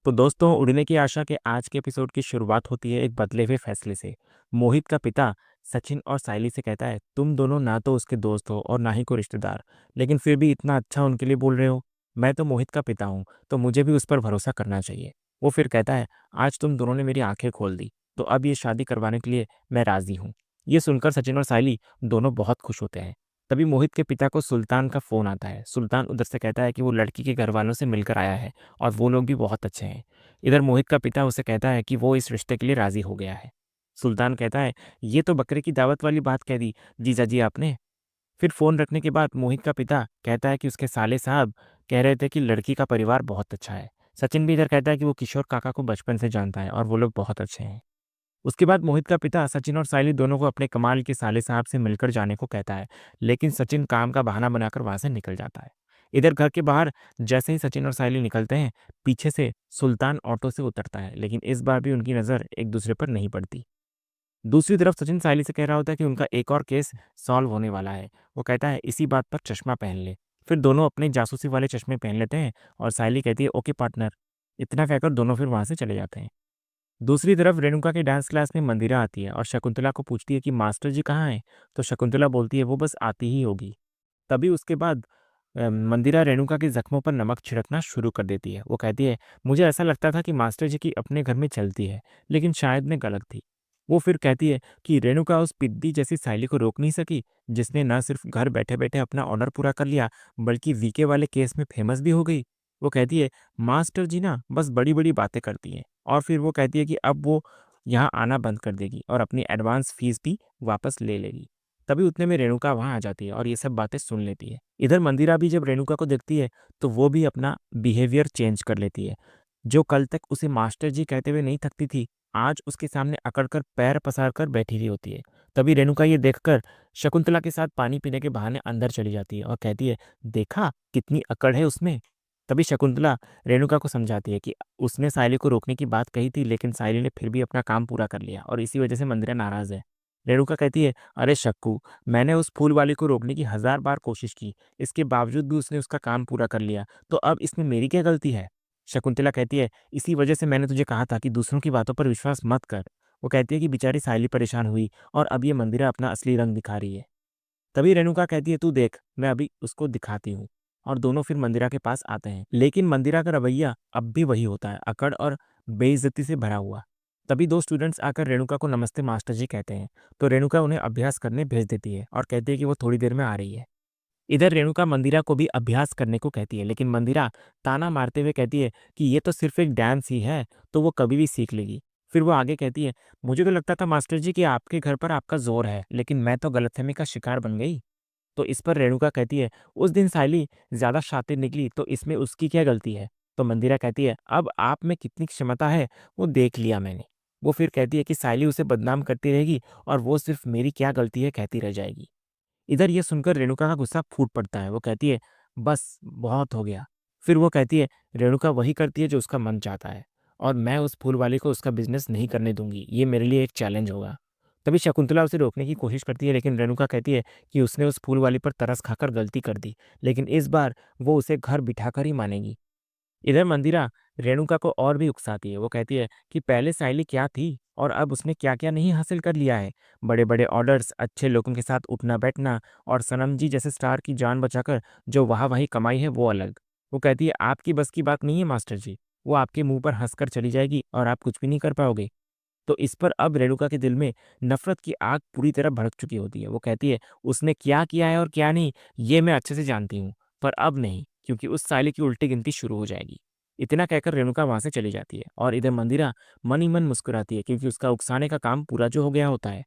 तो दोस्तों, उड़ने की आशा के आज के एपिसोड की शुरुआत होती है एक बदले हुए फैसले से। मोहित का पिता सचिन और सायली से कहता है, तुम दोनों ना तो उसके दोस्त हो और ना ही कोई रिश्तेदार, लेकिन फिर भी इतना अच्छा उनके लिए बोल रहे हो। मैं तो मोहित का पिता हूँ, तो मुझे भी उस पर भरोसा करना चाहिए। वो फिर कहता है, आज तुम दोनों ने मेरी आंखें खोल दी, तो अब ये शादी करवाने के लिए मैं राजी हूँ। ये सुनकर सचिन और सायली दोनों बहुत खुश होते हैं। तभी मोहित के पिता को सुल्तान का फोन आता है। सुल्तान उधर से कहता है कि वो लड़की के घर वालों से मिलकर आया है और वो लोग भी बहुत अच्छे हैं। इधर मोहित का पिता उसे कहता है कि वो इस रिश्ते के लिए राजी हो गया है। सुल्तान कहता है, ये तो बकरे की दावत वाली बात कह दी जीजा जी आपने। फिर फोन रखने के बाद मोहित का पिता कहता है कि उसके साले साहब कह रहे थे कि लड़की का परिवार बहुत अच्छा है। सचिन भी इधर कहता है कि वो किशोर काका को बचपन से जानता है और वो लोग बहुत अच्छे हैं। उसके बाद मोहित का पिता सचिन और सायली दोनों को अपने कमाल के साले साहब से मिलकर जाने को कहता है, लेकिन सचिन काम का बहाना बनाकर वहां से निकल जाता है। इधर घर के बाहर जैसे ही सचिन और सायली निकलते हैं, पीछे से सुल्तान ऑटो से उतरता है, लेकिन इस बार भी उनकी नजर एक दूसरे पर नहीं पड़ती। दूसरी तरफ सचिन सायली से कह रहा होता है कि उनका एक और केस सॉल्व होने वाला है। वो कहता है, इसी बात पर चश्मा पहन ले। फिर दोनों अपने जासूसी वाले चश्मे पहन लेते हैं और सायली कहती है, ओके पार्टनर। इतना कहकर दोनों फिर वहां से चले जाते हैं। दूसरी तरफ रेणुका के डांस क्लास में मंदिरा आती है और शकुंतला को पूछती है कि मास्टर जी कहाँ हैं। तो शकुंतला बोलती है वो बस आती ही होगी। तभी उसके बाद मंदिरा रेणुका के जख्मों पर नमक छिड़कना शुरू कर देती है। वो कहती है, मुझे ऐसा लगता था कि मास्टर जी की अपने घर में चलती है, लेकिन शायद मैं गलत थी। वो फिर कहती है कि रेणुका उस पिद्दी जैसी साइली को रोक नहीं सकी, जिसने न सिर्फ घर बैठे बैठे अपना ऑर्डर पूरा कर लिया, बल्कि वीके वाले केस में फेमस भी हो गई। वो कहती है, मास्टर जी ना बस बड़ी बड़ी बातें करती हैं। और फिर वो कहती है कि अब वो यहाँ आना बंद कर देगी और अपनी एडवांस फीस भी वापस ले लेगी। तभी उतने में रेणुका वहां आ जाती है और ये सब बातें सुन लेती है। इधर मंदिरा भी जब रेणुका को देखती है, तो वो भी अपना बिहेवियर चेंज कर लेती है। जो कल तक उसे मास्टर जी कहते हुए नहीं थकती थी, आज उसके सामने अकड़कर पैर पसार कर बैठी हुई होती है। तभी रेणुका ये देखकर शकुंतला के साथ पानी पीने के बहाने अंदर चली जाती है और कहती है, देखा कितनी अकड़ है उसमें। तभी शकुंतला रेणुका को समझाती है कि उसने सायली को रोकने की बात कही थी, लेकिन सायली ने फिर भी अपना काम पूरा कर लिया और इसी वजह से मंदिरा नाराज है। रेणुका कहती है, अरे शक्कू, मैंने उस फूल वाली को रोकने की 1000 बार कोशिश की, इसके बावजूद भी उसने उसका काम पूरा कर लिया, तो अब इसमें मेरी क्या गलती है। शकुंतला कहती है, इसी वजह से मैंने तुझे कहा था कि दूसरों की बातों पर विश्वास मत कर। वो कहती है कि बेचारी सायली परेशान हुई और अब ये मंदिरा अपना असली रंग दिखा रही है। तभी रेणुका कहती है, तू देख, मैं अभी उसको दिखाती हूँ। और दोनों फिर मंदिरा के पास आते हैं, लेकिन मंदिरा का रवैया अब भी वही होता है, अकड़ और बेइज्जती से भरा हुआ। तभी दो स्टूडेंट्स आकर रेणुका को नमस्ते मास्टर जी कहते हैं। तो रेणुका उन्हें अभ्यास करने भेज देती है और कहती है कि वो थोड़ी देर में आ रही है। इधर रेणुका मंदिरा को भी अभ्यास करने को कहती है, लेकिन मंदिरा ताना मारते हुए कहती है कि ये तो सिर्फ एक डांस ही है, तो वो कभी भी सीख लेगी। फिर वो आगे कहती है, मुझे तो लगता था मास्टर जी कि आपके घर पर आपका जोर है, लेकिन मैं तो गलतफहमी का शिकार बन गई। तो इस पर रेणुका कहती है, उस दिन सायली ज्यादा शातिर निकली, तो इसमें उसकी क्या गलती है। तो मंदिरा कहती है, अब आप में कितनी क्षमता है वो देख लिया मैंने। वो फिर कहती है कि सायली उसे बदनाम करती रहेगी और वो सिर्फ मेरी क्या गलती है कहती रह जाएगी। इधर ये सुनकर रेणुका का गुस्सा फूट पड़ता है। वो कहती है, बस बहुत हो गया। फिर वो कहती है, रेणुका वही करती है जो उसका मन चाहता है, और मैं उस फूल वाले को उसका बिजनेस नहीं करने दूंगी, ये मेरे लिए एक चैलेंज होगा। तभी शकुंतला उसे रोकने की कोशिश करती है, लेकिन रेणुका कहती है कि उसने उस फूल वाली पर तरस खाकर गलती कर दी, लेकिन इस बार वो उसे घर बिठाकर ही मानेगी। इधर मंदिरा रेणुका को और भी उकसाती है। वो कहती है कि पहले सायली क्या थी और अब उसने क्या क्या नहीं हासिल कर लिया है। बड़े बड़े ऑर्डर्स, अच्छे लोगों के साथ उठना बैठना, और सनम जी जैसे स्टार की जान बचाकर जो वाह वाही कमाई है वो अलग। वो कहती है, आपकी बस की बात नहीं है मास्टर जी, वो आपके मुंह पर हंसकर चली जाएगी और आप कुछ भी नहीं कर पाओगे। तो इस पर अब रेणुका के दिल में नफरत की आग पूरी तरह भड़क चुकी होती है। वो कहती है, उसने क्या किया है और क्या नहीं, ये मैं अच्छे से जानती हूँ, पर अब नहीं, क्योंकि उस साले की उल्टी गिनती शुरू हो जाएगी। इतना कहकर रेणुका वहां से चली जाती है और इधर मंदिरा मन ही मन मुस्कुराती है, क्योंकि उसका उकसाने का काम पूरा जो हो गया होता है।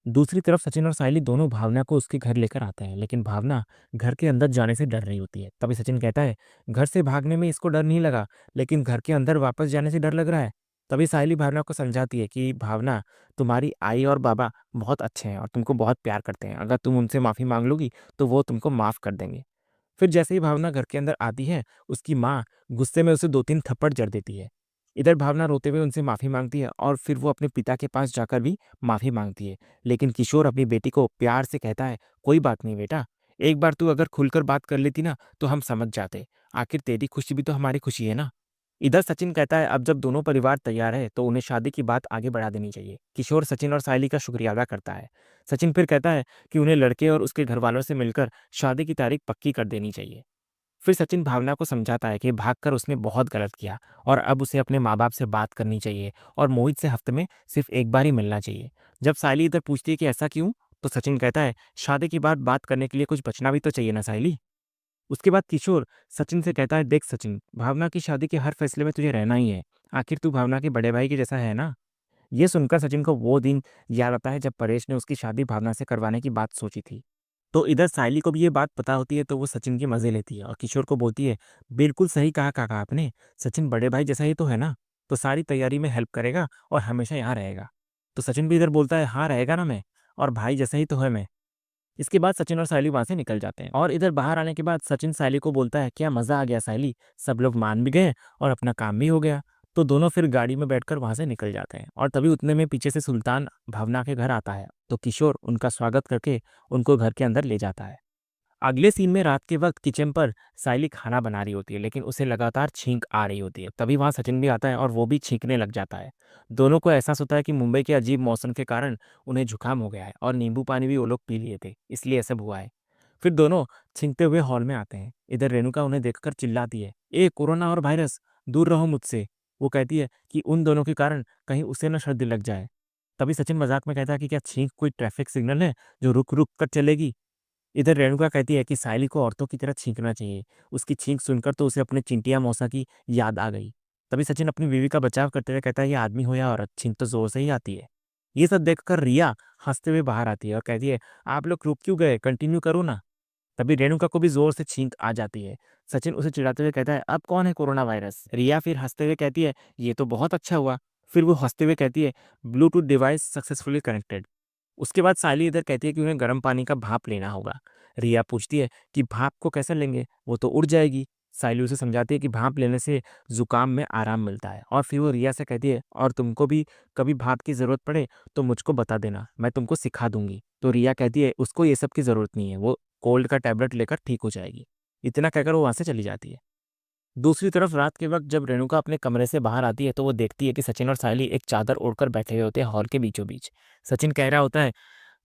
दूसरी तरफ सचिन और सायली दोनों भावना को उसके घर लेकर आते हैं, लेकिन भावना घर के अंदर जाने से डर रही होती है। तभी सचिन कहता है, घर से भागने में इसको डर नहीं लगा, लेकिन घर के अंदर वापस जाने से डर लग रहा है। तभी सायली भावना को समझाती है कि भावना, तुम्हारी आई और बाबा बहुत अच्छे हैं और तुमको बहुत प्यार करते हैं, अगर तुम उनसे माफी मांग लोगी तो वो तुमको माफ कर देंगे। फिर जैसे ही भावना घर के अंदर आती है, उसकी माँ गुस्से में उसे 2-3 थप्पड़ जड़ देती है। इधर भावना रोते हुए उनसे माफी मांगती है और फिर वो अपने पिता के पास जाकर भी माफी मांगती है। लेकिन किशोर अपनी बेटी को प्यार से कहता है, कोई बात नहीं बेटा, एक बार तू अगर खुलकर बात कर लेती ना तो हम समझ जाते। आखिर तेरी खुशी भी तो हमारी खुशी है ना। इधर सचिन कहता है अब जब दोनों परिवार तैयार है तो उन्हें शादी की बात आगे बढ़ा देनी चाहिए। किशोर सचिन और सायली का शुक्रिया अदा करता है। सचिन फिर कहता है कि उन्हें लड़के और उसके घर वालों से मिलकर शादी की तारीख पक्की कर देनी चाहिए। फिर सचिन भावना को समझाता है कि भागकर उसने बहुत गलत किया और अब उसे अपने माँ बाप से बात करनी चाहिए और मोहित से हफ्ते में सिर्फ एक बार ही मिलना चाहिए। जब सायली इधर पूछती है कि ऐसा क्यों, तो सचिन कहता है शादी की बात करने के लिए कुछ बचना भी तो चाहिए ना सायली। उसके बाद किशोर सचिन से कहता है देख सचिन, भावना की शादी के हर फैसले में तुझे रहना ही है। आखिर तू भावना के बड़े भाई के जैसा है ना। ये सुनकर सचिन को वो दिन याद आता है जब परेश ने उसकी शादी भावना से करवाने की बात सोची थी। तो इधर सायली को भी ये बात पता होती है तो वो सचिन के मजे लेती है और किशोर को बोलती है बिल्कुल सही कहा काका आपने, सचिन बड़े भाई जैसा ही तो है ना, तो सारी तैयारी में हेल्प करेगा और हमेशा यहाँ रहेगा। तो सचिन भी इधर बोलता है हाँ रहेगा ना मैं, और भाई जैसा ही तो है मैं। इसके बाद सचिन और सायली वहां से निकल जाते हैं और इधर बाहर आने के बाद सचिन सायली को बोलता है क्या मजा आ गया सायली, सब लोग मान भी गए और अपना काम भी हो गया। तो दोनों फिर गाड़ी में बैठकर वहां से निकल जाते हैं और तभी उतने में पीछे से सुल्तान भावना के घर आता है। तो किशोर उनका स्वागत करके उनको घर के अंदर ले जाता है। अगले सीन में रात के वक्त किचन पर सायली खाना बना रही होती है लेकिन उसे लगातार छींक आ रही होती है। तभी वहां सचिन भी आता है और वो भी छींकने लग जाता है। दोनों को एहसास होता है कि मुंबई के अजीब मौसम के कारण उन्हें जुकाम हो गया है और नींबू पानी भी वो लोग पी लिए थे, इसलिए ऐसा हुआ है। फिर दोनों छींकते हुए हॉल में आते हैं। इधर रेणुका उन्हें देखकर चिल्लाती है ए कोरोना और वायरस, दूर रहो मुझसे। वो कहती है कि उन दोनों के कारण कहीं उसे न सर्दी लग जाए। तभी सचिन मजाक में कहता है कि क्या छींक कोई ट्रैफिक सिग्नल है जो रुक रुक कर चलेगी। इधर रेणुका कहती है कि सायली को औरतों की तरह छींकना चाहिए। उसकी छींक सुनकर तो उसे अपने चिंटिया मौसा की याद आ गई। तभी सचिन अपनी बीवी का बचाव करते हुए कहता है ये आदमी हो या औरत, छींक तो जोर से ही आती है। ये सब देखकर रिया हंसते हुए बाहर आती है और कहती है आप लोग रुक क्यों गए, कंटिन्यू करो ना। तभी रेणुका को भी जोर से छींक आ जाती है। सचिन उसे चिढ़ाते हुए कहता है अब कौन है कोरोना वायरस। रिया फिर हंसते हुए कहती है ये तो बहुत अच्छा हुआ। फिर वो हंसते हुए कहती है ब्लूटूथ डिवाइस सक्सेसफुली कनेक्टेड। उसके बाद सायली इधर कहती है कि उन्हें गर्म पानी का भाप लेना होगा। रिया पूछती है कि भाप को कैसे लेंगे, वो तो उड़ जाएगी। सायली उसे समझाती है कि भाप लेने से जुकाम में आराम मिलता है और फिर वो रिया से कहती है और तुमको भी कभी भाप की जरूरत पड़े तो मुझको बता देना, मैं तुमको सिखा दूंगी। तो रिया कहती है उसको ये सब की जरूरत नहीं है, वो कोल्ड का टैबलेट लेकर ठीक हो जाएगी। इतना कहकर वो वहां से चली जाती है। दूसरी तरफ रात के वक्त जब रेणुका अपने कमरे से बाहर आती है तो वो देखती है कि सचिन और सायली एक चादर ओढ़कर बैठे हुए होते हैं हॉल के बीचों बीच। सचिन कह रहा होता है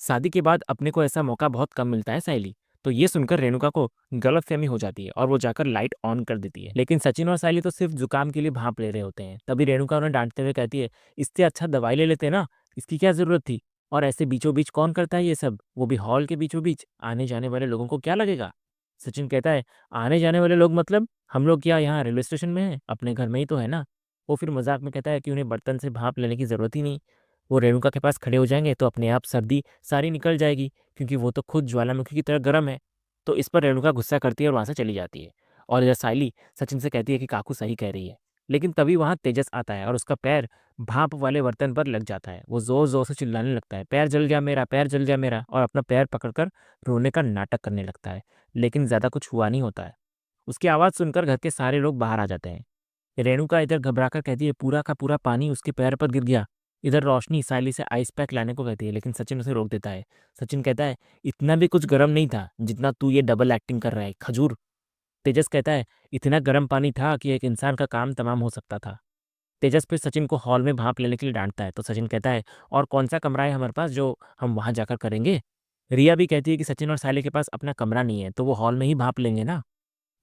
शादी के बाद अपने को ऐसा मौका बहुत कम मिलता है सायली। तो ये सुनकर रेणुका को गलतफहमी हो जाती है और वो जाकर लाइट ऑन कर देती है, लेकिन सचिन और सायली तो सिर्फ जुकाम के लिए भाप ले रहे होते हैं। तभी रेणुका उन्हें डांटते हुए कहती है इससे अच्छा दवाई ले लेते ना, इसकी क्या जरूरत थी। और ऐसे बीचों बीच कौन करता है ये सब, वो भी हॉल के बीचों बीच, आने जाने वाले लोगों को क्या लगेगा। सचिन कहता है आने जाने वाले लोग मतलब हम लोग क्या यहाँ रेलवे स्टेशन में हैं, अपने घर में ही तो है ना। वो फिर मजाक में कहता है कि उन्हें बर्तन से भाप लेने की जरूरत ही नहीं, वो रेणुका के पास खड़े हो जाएंगे तो अपने आप सर्दी सारी निकल जाएगी, क्योंकि वो तो खुद ज्वालामुखी की तरह गर्म है। तो इस पर रेणुका गुस्सा करती है और वहां से चली जाती है। और इधर सायली सचिन से कहती है कि काकू सही कह रही है। लेकिन तभी वहां तेजस आता है और उसका पैर भाप वाले बर्तन पर लग जाता है। वो जोर जोर से चिल्लाने लगता है पैर जल गया मेरा, पैर जल गया मेरा, और अपना पैर पकड़कर रोने का नाटक करने लगता है। लेकिन ज्यादा कुछ हुआ नहीं होता है। उसकी आवाज सुनकर घर के सारे लोग बाहर आ जाते हैं। रेणुका इधर घबराकर कहती है पूरा का पूरा पानी उसके पैर पर गिर गया। इधर रोशनी सायली से आइस पैक लाने को कहती है लेकिन सचिन उसे रोक देता है। सचिन कहता है इतना भी कुछ गर्म नहीं था जितना तू ये डबल एक्टिंग कर रहा है खजूर। तेजस कहता है इतना गर्म पानी था कि एक इंसान का काम तमाम हो सकता था। तेजस फिर सचिन को हॉल में भाप लेने के लिए डांटता है तो सचिन कहता है और कौन सा कमरा है हमारे पास जो हम वहां जाकर करेंगे। रिया भी कहती है कि सचिन और सायली के पास अपना कमरा नहीं है तो वो हॉल में ही भाप लेंगे ना।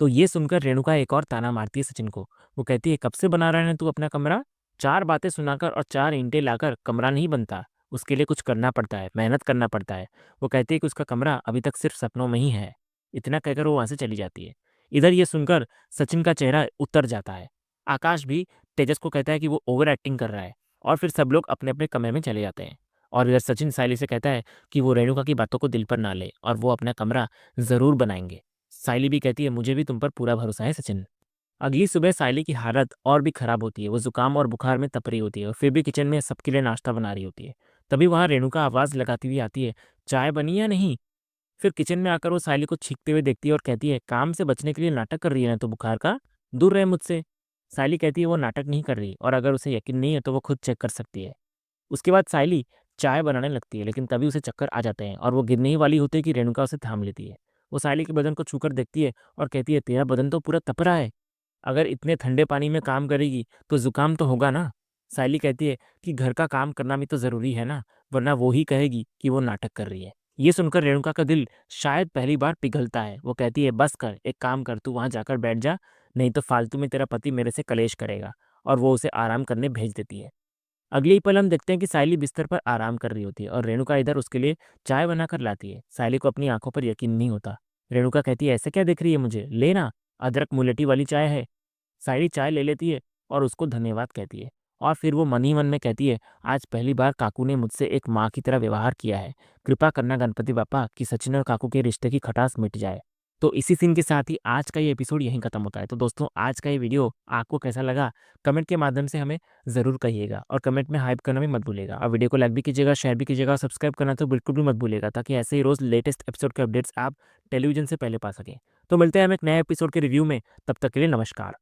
तो ये सुनकर रेणुका एक और ताना मारती है सचिन को। वो कहती है कब से बना रहा है तू अपना कमरा, चार बातें सुनाकर और चार ईंटें लाकर कमरा नहीं बनता, उसके लिए कुछ करना पड़ता है, मेहनत करना पड़ता है। वो कहती है कि उसका कमरा अभी तक सिर्फ सपनों में ही है। इतना कहकर वो वहां से चली जाती है। इधर ये सुनकर सचिन का चेहरा उतर जाता है। आकाश भी तेजस को कहता है कि वो ओवर एक्टिंग कर रहा है और फिर सब लोग अपने अपने कमरे में चले जाते हैं। और इधर सचिन सायली से कहता है कि वो रेणुका की बातों को दिल पर ना ले और वो अपना कमरा जरूर बनाएंगे। सायली भी कहती है मुझे भी तुम पर पूरा भरोसा है सचिन। अगली सुबह सायली की हालत और भी खराब होती है। वो जुकाम और बुखार में तप रही होती है और फिर भी किचन में सबके लिए नाश्ता बना रही होती है। तभी वहां रेणुका आवाज लगाती हुई आती है चाय बनी या नहीं। फिर किचन में आकर वो सायली को छींकते हुए देखती है और कहती है काम से बचने के लिए नाटक कर रही है ना तो बुखार का, दूर रहे मुझसे। सायली कहती है वो नाटक नहीं कर रही और अगर उसे यकीन नहीं है तो वो खुद चेक कर सकती है। उसके बाद सायली चाय बनाने लगती है लेकिन तभी उसे चक्कर आ जाते हैं और वो गिरने ही वाली होती है कि रेणुका उसे थाम लेती है। वो सायली के बदन को छूकर देखती है और कहती है तेरा बदन तो पूरा तप रहा है। अगर इतने ठंडे पानी में काम करेगी तो जुकाम तो होगा ना। सायली कहती है कि घर का काम करना भी तो जरूरी है ना, वरना वो ही कहेगी कि वो नाटक कर रही है। ये सुनकर रेणुका का दिल शायद पहली बार पिघलता है। वो कहती है बस कर, एक काम कर, तू वहां जाकर बैठ जा, नहीं तो फालतू में तेरा पति मेरे से कलेश करेगा। और वो उसे आराम करने भेज देती है। अगले ही पल हम देखते हैं कि सायली बिस्तर पर आराम कर रही होती है और रेणुका इधर उसके लिए चाय बनाकर लाती है। सायली को अपनी आंखों पर यकीन नहीं होता। रेणुका कहती है ऐसे क्या देख रही है मुझे, लेना, अदरक मुलेठी वाली चाय है। सायली चाय ले लेती है और उसको धन्यवाद कहती है। और फिर वो मन ही मन में कहती है आज पहली बार काकू ने मुझसे एक माँ की तरह व्यवहार किया है। कृपा करना गणपति बापा कि सचिन और काकू के रिश्ते की खटास मिट जाए। तो इसी सीन के साथ ही आज का ये एपिसोड यहीं खत्म होता है। तो दोस्तों आज का ये वीडियो आपको कैसा लगा, कमेंट के माध्यम से हमें ज़रूर कहिएगा और कमेंट में हाइप करना भी मत भूलिएगा। और वीडियो को लाइक भी कीजिएगा, शेयर भी कीजिएगा और सब्सक्राइब करना तो बिल्कुल भी मत भूलिएगा, ताकि ऐसे ही रोज़ लेटेस्ट एपिसोड के अपडेट्स आप टेलीविजन से पहले पा सकें। तो मिलते हैं हम एक नए एपिसोड के रिव्यू में, तब तक के लिए नमस्कार।